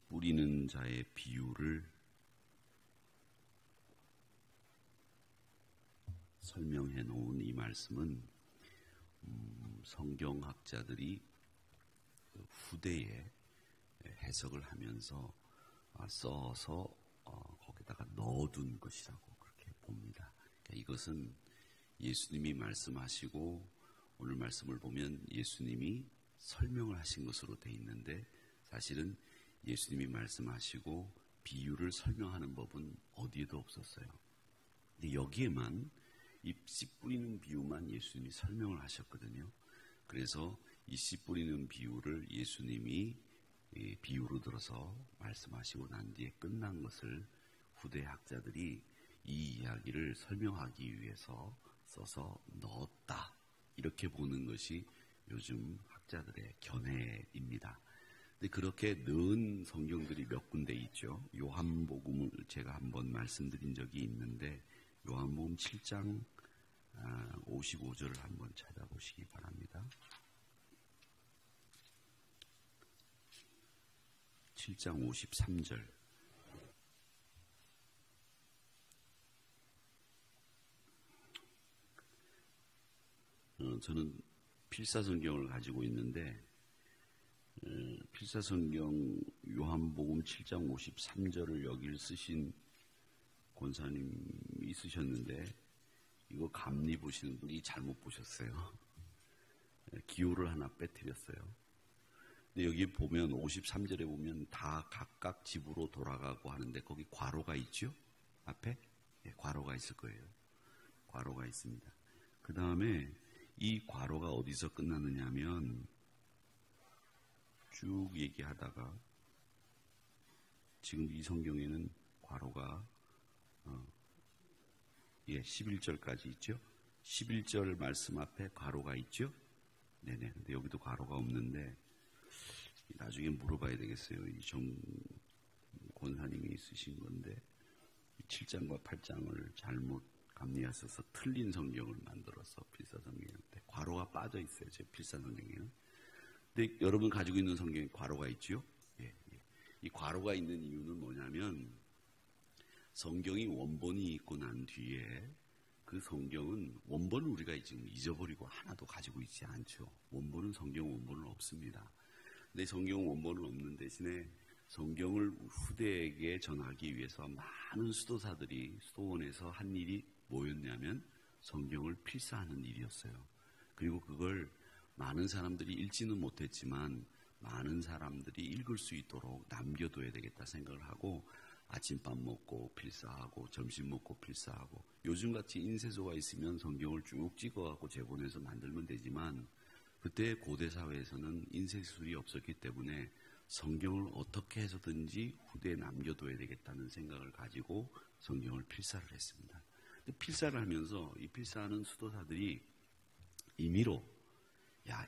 뿌리는 자의 비유를 설명해 놓은 이 말씀은 성경학자들이 후대에 해석을 하면서 써서 거기다가 넣어둔 것이라고 그렇게 봅니다. 그러니까 이것은 예수님이 말씀하시고 오늘 말씀을 보면 예수님이 설명을 하신 것으로 돼 있는데 사실은 예수님이 말씀하시고 비유를 설명하는 법은 어디에도 없었어요. 근데 여기에만 이 씨 뿌리는 비유만 예수님이 설명을 하셨거든요. 그래서 이 씨 뿌리는 비유를 예수님이 비유로 들어서 말씀하시고 난 뒤에 끝난 것을 후대 학자들이 이 이야기를 설명하기 위해서 써서 넣었다. 이렇게 보는 것이 요즘 학자들의 견해입니다. 근데 그렇게 넣은 성경들이 몇 군데 있죠. 요한복음을 제가 한번 말씀드린 적이 있는데 요한복음 7장 55절을 한번 찾아보시기 바랍니다. 7장 53절. 저는 필사성경을 가지고 있는데 필사성경 요한복음 7장 53절을 여기를 쓰신 권사님이 쓰셨는데 이거 감리 보시는 분이 잘못 보셨어요. 기호를 하나 빼뜨렸어요. 근데 여기 보면 53절에 보면 다 각각 집으로 돌아가고 하는데 거기 괄호가 있죠? 앞에? 네, 괄호가 있을 거예요. 괄호가 있습니다. 그 다음에 이 괄호가 어디서 끝나느냐 하면 쭉 얘기하다가 지금 이 성경에는 괄호가 11절까지 있죠. 11절 말씀 앞에 괄호가 있죠. 네네. 근데 여기도 괄호가 없는데 나중에 물어봐야 되겠어요. 이 권사님이 쓰신 건데 7장과 8장을 잘못 감리하셔서 틀린 성경을 만들어서 필사성경한테 괄호가 빠져 있어요. 제 필사성경에는. 근데 여러분 가지고 있는 성경에 괄호가 있죠. 예. 이 괄호가 있는 이유는 뭐냐면 성경이 원본이 있고 난 뒤에 그 성경은 원본을 우리가 지금 잊어버리고 하나도 가지고 있지 않죠. 성경 원본은 없습니다. 근데 성경 원본은 없는 대신에 성경을 후대에게 전하기 위해서 많은 수도사들이 수도원에서 한 일이 뭐였냐면 성경을 필사하는 일이었어요. 그리고 그걸 많은 사람들이 읽지는 못했지만 많은 사람들이 읽을 수 있도록 남겨둬야 되겠다 생각을 하고 아침밥 먹고 필사하고 점심 먹고 필사하고 요즘같이 인쇄소가 있으면 성경을 쭉 찍어갖고 제본해서 만들면 되지만 그때 고대 사회에서는 인쇄술이 없었기 때문에 성경을 어떻게 해서든지 후대에 남겨둬야 되겠다는 생각을 가지고 성경을 필사를 했습니다. 근데 필사를 하면서 이 필사하는 수도사들이 임의로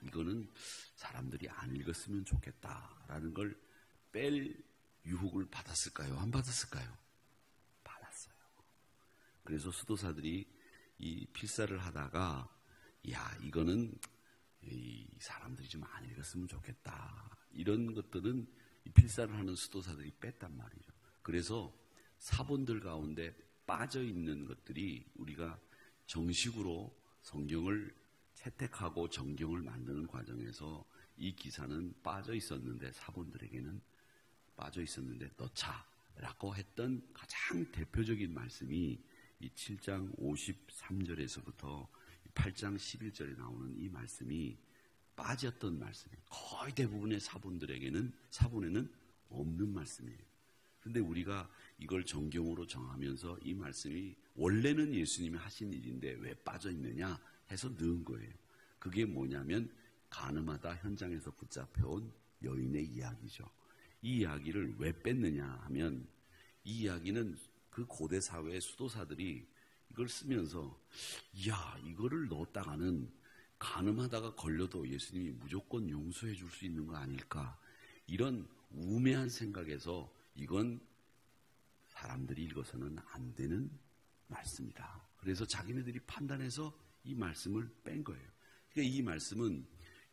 이거는 사람들이 안 읽었으면 좋겠다라는 걸 뺄 유혹을 받았을까요? 안 받았을까요? 받았어요. 그래서 수도사들이 이 필사를 하다가 이거는 이 사람들이 좀 안 읽었으면 좋겠다. 이런 것들은 이 필사를 하는 수도사들이 뺐단 말이죠. 그래서 사본들 가운데 빠져 있는 것들이 우리가 정식으로 성경을 채택하고 정경을 만드는 과정에서 이 기사는 빠져 있었는데 사본들에게는 빠져 있었는데 넣자라고 했던 가장 대표적인 말씀이 이 7장 53절에서부터 8장 11절에 나오는 이 말씀이 빠졌던 말씀이에요. 거의 대부분의 사본에는 없는 말씀이에요. 그런데 우리가 이걸 정경으로 정하면서 이 말씀이 원래는 예수님이 하신 일인데 왜 빠져 있느냐 해서 넣은 거예요. 그게 뭐냐면 간음하다 현장에서 붙잡혀온 여인의 이야기죠. 이 이야기를 왜 뺐느냐 하면 이 이야기는 그 고대 사회의 수도사들이 이걸 쓰면서 이거를 넣었다가는 간음하다가 걸려도 예수님이 무조건 용서해 줄 수 있는 거 아닐까 이런 우매한 생각에서 이건 사람들이 읽어서는 안 되는 말씀이다. 그래서 자기네들이 판단해서 이 말씀을 뺀 거예요. 그러니까 이 말씀은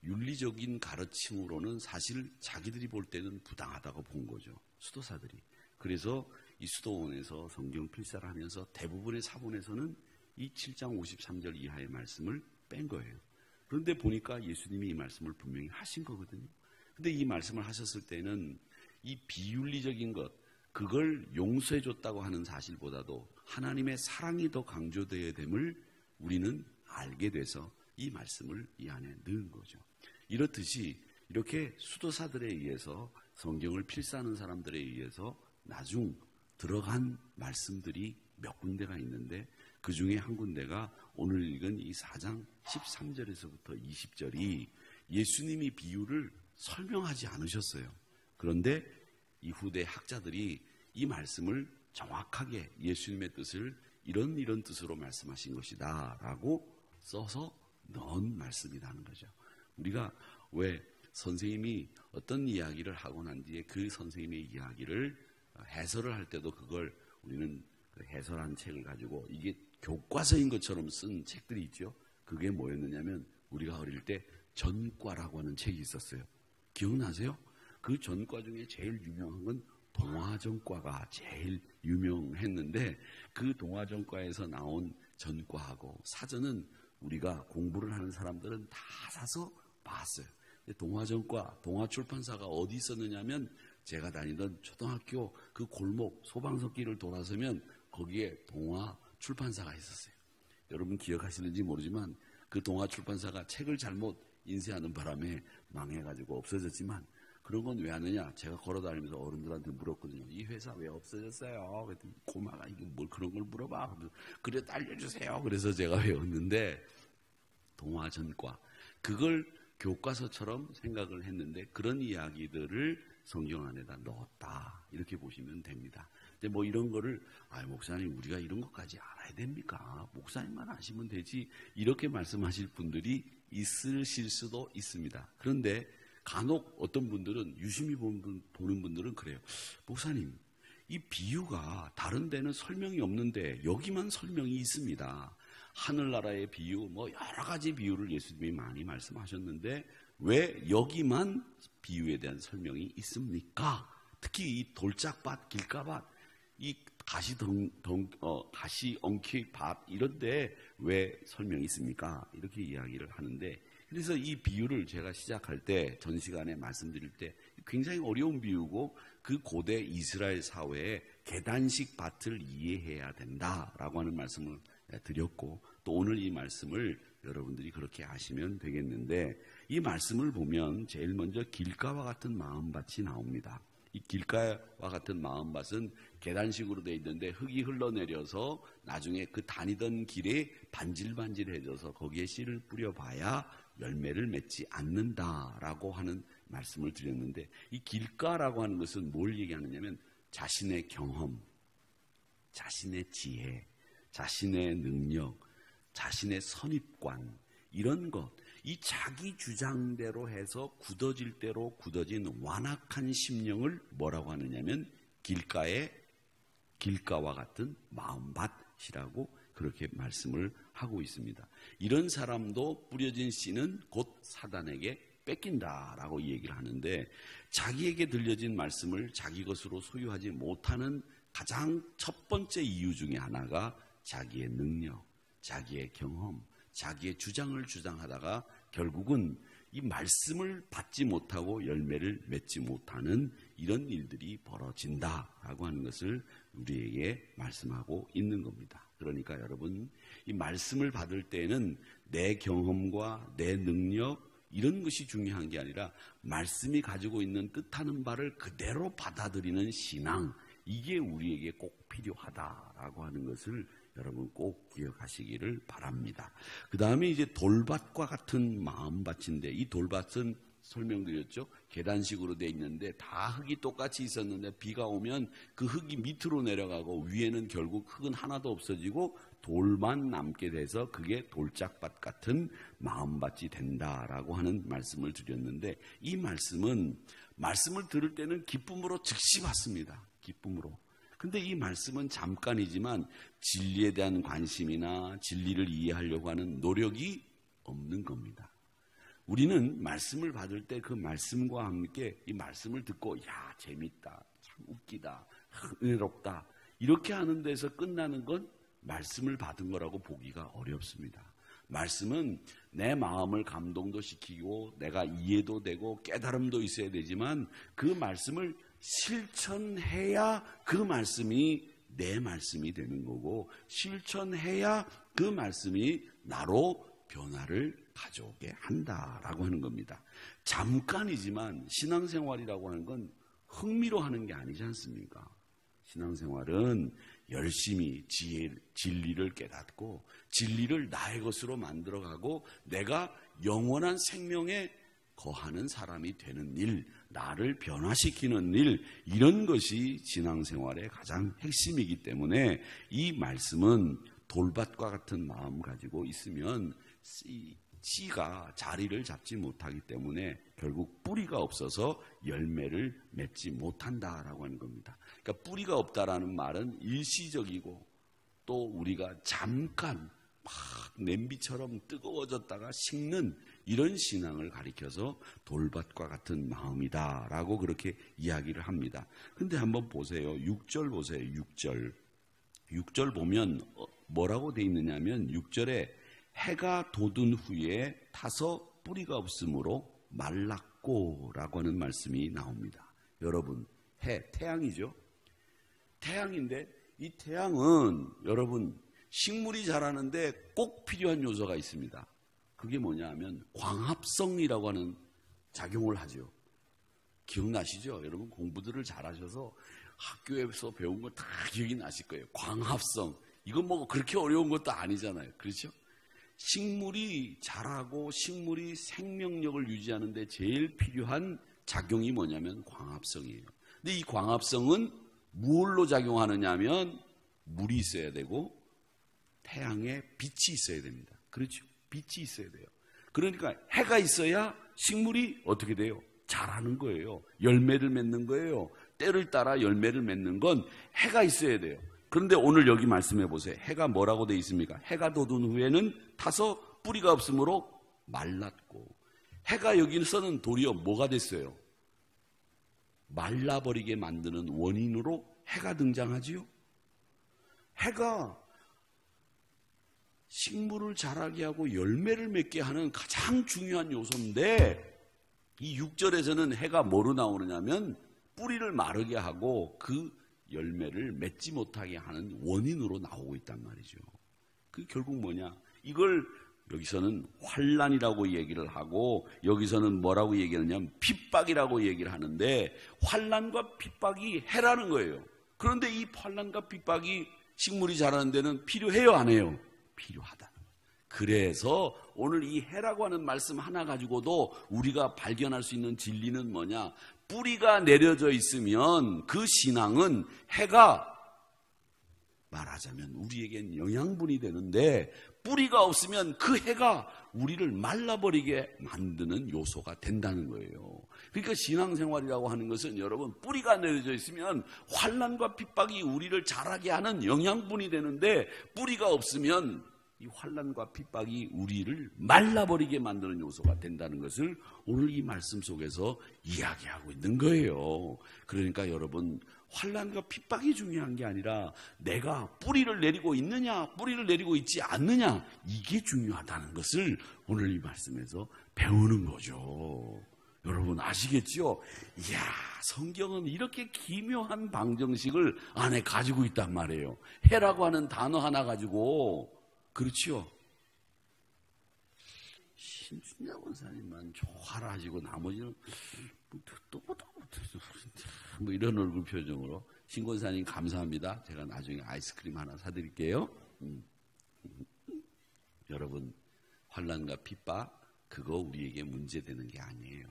윤리적인 가르침으로는 사실 자기들이 볼 때는 부당하다고 본 거죠. 수도사들이. 그래서 이 수도원에서 성경 필사를 하면서 대부분의 사본에서는 이 7장 53절 이하의 말씀을 뺀 거예요. 그런데 보니까 예수님이 이 말씀을 분명히 하신 거거든요. 근데 이 말씀을 하셨을 때는 이 비윤리적인 것, 그걸 용서해 줬다고 하는 사실보다도 하나님의 사랑이 더 강조되어야 됨을 우리는 알게 돼서 이 말씀을 이 안에 넣은 거죠. 이렇듯이 이렇게 수도사들에 의해서 성경을 필사하는 사람들에 의해서 나중 들어간 말씀들이 몇 군데가 있는데 그 중에 한 군데가 오늘 읽은 이 4장 13절에서부터 20절이 예수님이 비유를 설명하지 않으셨어요. 그런데 이 후대 학자들이 이 말씀을 정확하게 예수님의 뜻을 이런 뜻으로 말씀하신 것이다 라고 써서 넣은 말씀이라는 거죠. 우리가 왜 선생님이 어떤 이야기를 하고 난 뒤에 그 선생님의 이야기를 해설을 할 때도 그걸 우리는 해설한 책을 가지고 이게 교과서인 것처럼 쓴 책들이 있죠. 그게 뭐였느냐면 우리가 어릴 때 전과라고 하는 책이 있었어요. 기억나세요? 그 전과 중에 제일 유명한 건 동화전과가 제일 유명했는데 그 동화전과에서 나온 전과하고 사전은 우리가 공부를 하는 사람들은 다 사서 봤어요. 동화전과, 동화출판사가 어디 있었느냐면 제가 다니던 초등학교 그 골목 소방서길을 돌아서면 거기에 동화출판사가 있었어요. 여러분 기억하시는지 모르지만 그 동화출판사가 책을 잘못 인쇄하는 바람에 망해가지고 없어졌지만 그런 건 왜 하느냐? 제가 걸어다니면서 어른들한테 물었거든요. 이 회사 왜 없어졌어요? 그랬더니 고마가 이게 뭘 그런 걸 물어봐. 그래 알려주세요. 그래서 제가 외웠는데 동화전과 그걸 교과서처럼 생각을 했는데 그런 이야기들을 성경 안에다 넣었다. 이렇게 보시면 됩니다. 근데 뭐 이런 거를 목사님 우리가 이런 것까지 알아야 됩니까? 목사님만 아시면 되지. 이렇게 말씀하실 분들이 있으실 수도 있습니다. 그런데 간혹 어떤 분들은 유심히 보는 분들은 그래요. 목사님 이 비유가 다른 데는 설명이 없는데 여기만 설명이 있습니다. 하늘나라의 비유 뭐 여러 가지 비유를 예수님이 많이 말씀하셨는데 왜 여기만 비유에 대한 설명이 있습니까? 특히 이 돌짝밭, 길가밭, 이 가시 엉키 밭 이런데 왜 설명이 있습니까? 이렇게 이야기를 하는데 그래서 이 비유를 제가 시작할 때 전 시간에 말씀드릴 때 굉장히 어려운 비유고 그 고대 이스라엘 사회의 계단식 밭을 이해해야 된다라고 하는 말씀을 드렸고 또 오늘 이 말씀을 여러분들이 그렇게 아시면 되겠는데 이 말씀을 보면 제일 먼저 길가와 같은 마음밭이 나옵니다. 이 길가와 같은 마음밭은 계단식으로 되어 있는데 흙이 흘러내려서 나중에 그 다니던 길에 반질반질해져서 거기에 씨를 뿌려봐야 열매를 맺지 않는다라고 하는 말씀을 드렸는데 이 길가라고 하는 것은 뭘 얘기하느냐면 자신의 경험, 자신의 지혜, 자신의 능력, 자신의 선입관 이런 것, 이 자기 주장대로 해서 굳어질 대로 굳어진 완악한 심령을 뭐라고 하느냐면 길가와 같은 마음밭이라고 그렇게 말씀을 하고 있습니다. 이런 사람도 뿌려진 씨는 곧 사단에게 뺏긴다라고 얘기를 하는데 자기에게 들려진 말씀을 자기 것으로 소유하지 못하는 가장 첫 번째 이유 중에 하나가 자기의 능력, 자기의 경험, 자기의 주장을 주장하다가 결국은 이 말씀을 받지 못하고 열매를 맺지 못하는 이런 일들이 벌어진다라고 하는 것을 우리에게 말씀하고 있는 겁니다. 그러니까 여러분 이 말씀을 받을 때는 내 경험과 내 능력 이런 것이 중요한 게 아니라 말씀이 가지고 있는 뜻하는 바를 그대로 받아들이는 신앙 이게 우리에게 꼭 필요하다라고 하는 것을 여러분 꼭 기억하시기를 바랍니다. 그 다음에 이제 돌밭과 같은 마음밭인데 이 돌밭은 설명드렸죠. 계단식으로 되어 있는데 다 흙이 똑같이 있었는데 비가 오면 그 흙이 밑으로 내려가고 위에는 결국 흙은 하나도 없어지고 돌만 남게 돼서 그게 돌짝밭 같은 마음밭이 된다라고 하는 말씀을 드렸는데 이 말씀을 들을 때는 기쁨으로 즉시 받습니다. 기쁨으로. 근데 이 말씀은 잠깐이지만 진리에 대한 관심이나 진리를 이해하려고 하는 노력이 없는 겁니다. 우리는 말씀을 받을 때 그 말씀과 함께 이 말씀을 듣고 야 재밌다, 참 웃기다, 은혜롭다 이렇게 하는 데서 끝나는 건 말씀을 받은 거라고 보기가 어렵습니다. 말씀은 내 마음을 감동도 시키고 내가 이해도 되고 깨달음도 있어야 되지만 그 말씀을 실천해야 그 말씀이 내 말씀이 되는 거고 실천해야 그 말씀이 나로 변화를 가져오게 한다라고 하는 겁니다. 잠깐이지만 신앙생활이라고 하는 건 흥미로 하는 게 아니지 않습니까? 신앙생활은 열심히 진리를 깨닫고 진리를 나의 것으로 만들어가고 내가 영원한 생명에 거하는 사람이 되는 일, 나를 변화시키는 일, 이런 것이 신앙생활의 가장 핵심이기 때문에 이 말씀은 돌밭과 같은 마음 가지고 있으면 씨가 자리를 잡지 못하기 때문에 결국 뿌리가 없어서 열매를 맺지 못한다라고 하는 겁니다. 그러니까 뿌리가 없다라는 말은 일시적이고 또 우리가 잠깐 막 냄비처럼 뜨거워졌다가 식는 이런 신앙을 가리켜서 돌밭과 같은 마음이다라고 그렇게 이야기를 합니다. 근데 한번 보세요. 6절 보세요. 6절 보면 뭐라고 돼 있느냐면 6절에 해가 돋은 후에 타서 뿌리가 없으므로 말랐고 라고 하는 말씀이 나옵니다. 여러분, 태양이죠. 태양인데 이 태양은 여러분 식물이 자라는데 꼭 필요한 요소가 있습니다. 그게 뭐냐 하면 광합성이라고 하는 작용을 하죠. 기억나시죠? 여러분 공부들을 잘하셔서 학교에서 배운 거 다 기억이 나실 거예요. 광합성. 이건 뭐 그렇게 어려운 것도 아니잖아요. 그렇죠? 식물이 자라고 식물이 생명력을 유지하는 데 제일 필요한 작용이 뭐냐면 광합성이에요. 근데 이 광합성은 무엇로 작용하느냐 하면 물이 있어야 되고 태양에 빛이 있어야 됩니다. 그렇죠? 빛이 있어야 돼요. 그러니까 해가 있어야 식물이 어떻게 돼요? 자라는 거예요. 열매를 맺는 거예요. 때를 따라 열매를 맺는 건 해가 있어야 돼요. 그런데 오늘 여기 말씀해 보세요. 해가 뭐라고 되어 있습니까? 해가 돋은 후에는 타서 뿌리가 없으므로 말랐고, 해가 여기서는 도리어 뭐가 됐어요? 말라버리게 만드는 원인으로 해가 등장하지요. 해가 식물을 자라게 하고 열매를 맺게 하는 가장 중요한 요소인데 이 6절에서는 해가 뭐로 나오느냐면 뿌리를 마르게 하고 그 열매를 맺지 못하게 하는 원인으로 나오고 있단 말이죠. 그 결국 뭐냐? 이걸 여기서는 환난이라고 얘기를 하고 여기서는 뭐라고 얘기하냐면 핍박이라고 얘기를 하는데 환난과 핍박이 해라는 거예요. 그런데 이 환난과 핍박이 식물이 자라는 데는 필요해요, 안 해요? 필요하다는 거예요. 그래서 오늘 이 해라고 하는 말씀 하나 가지고도 우리가 발견할 수 있는 진리는 뭐냐? 뿌리가 내려져 있으면 그 신앙은 해가 말하자면 우리에겐 영양분이 되는데 뿌리가 없으면 그 해가 우리를 말라버리게 만드는 요소가 된다는 거예요. 그러니까 신앙생활이라고 하는 것은 여러분 뿌리가 내려져 있으면 환난과 핍박이 우리를 자라게 하는 영양분이 되는데 뿌리가 없으면 이 환난과 핍박이 우리를 말라버리게 만드는 요소가 된다는 것을 오늘 이 말씀 속에서 이야기하고 있는 거예요. 그러니까 여러분 환난과 핍박이 중요한 게 아니라 내가 뿌리를 내리고 있느냐 뿌리를 내리고 있지 않느냐 이게 중요하다는 것을 오늘 이 말씀에서 배우는 거죠. 여러분 아시겠죠? 이야, 성경은 이렇게 기묘한 방정식을 안에 가지고 있단 말이에요. 해라고 하는 단어 하나 가지고, 그렇지요? 신춘자 권사님만 좋아라 하시고 나머지는 뭐 이런 얼굴 표정으로 신 권사님 감사합니다. 제가 나중에 아이스크림 하나 사드릴게요. 여러분 환난과 핍박 그거 우리에게 문제되는 게 아니에요.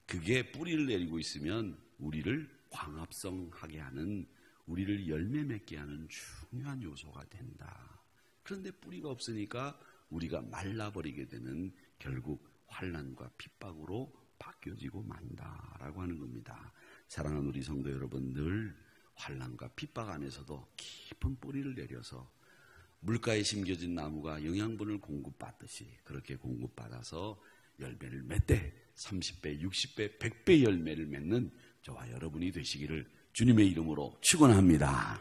그게 뿌리를 내리고 있으면 우리를 광합성하게 하는, 우리를 열매 맺게 하는 중요한 요소가 된다. 그런데 뿌리가 없으니까 우리가 말라버리게 되는 결국 환난과 핍박으로 바뀌어지고 만다라고 하는 겁니다. 사랑하는 우리 성도 여러분, 늘 환난과 핍박 안에서도 깊은 뿌리를 내려서 물가에 심겨진 나무가 영양분을 공급받듯이 그렇게 공급받아서 열매를 맺되 30배, 60배, 100배 열매를 맺는 저와 여러분이 되시기를 주님의 이름으로 축원합니다.